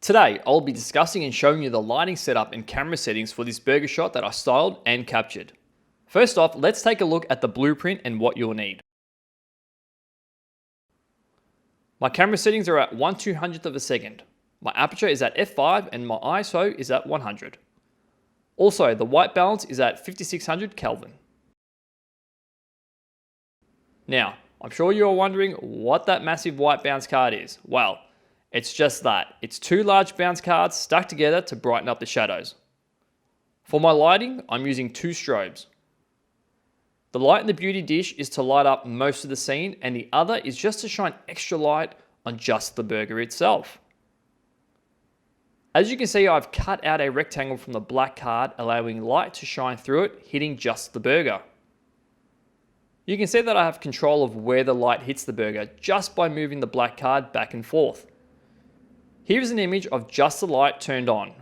Today, I'll be discussing and showing you the lighting setup and camera settings for this burger shot that I styled and captured. First off, let's take a look at the blueprint and what you'll need. My camera settings are at 1/200th of a second. My aperture is at f5 and my ISO is at 100. Also, the white balance is at 5600 Kelvin. Now, I'm sure you're wondering what that massive white bounce card is. Well, it's just that. It's two large bounce cards stuck together to brighten up the shadows. For my lighting, I'm using two strobes. The light in the beauty dish is to light up most of the scene, and the other is just to shine extra light on just the burger itself. As you can see, I've cut out a rectangle from the black card, allowing light to shine through it, hitting just the burger. You can see that I have control of where the light hits the burger just by moving the black card back and forth. Here's an image of just the light turned on.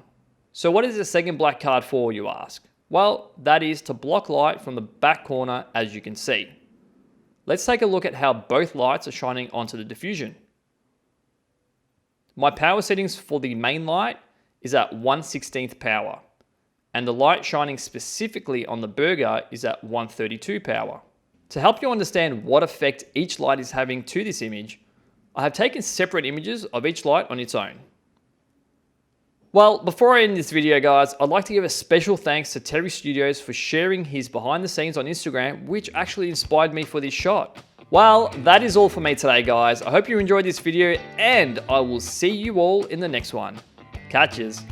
So what is the second black card for, you ask? Well, that is to block light from the back corner, as you can see. Let's take a look at how both lights are shining onto the diffusion. My power settings for the main light is at 1/16th power, and the light shining specifically on the burger is at 132 power. To help you understand what effect each light is having to this image, I have taken separate images of each light on its own. Well, before I end this video, guys, I'd like to give a special thanks to Terry Studios for sharing his behind the scenes on Instagram, which actually inspired me for this shot. Well, that is all for me today, guys. I hope you enjoyed this video, and I will see you all in the next one. Catches.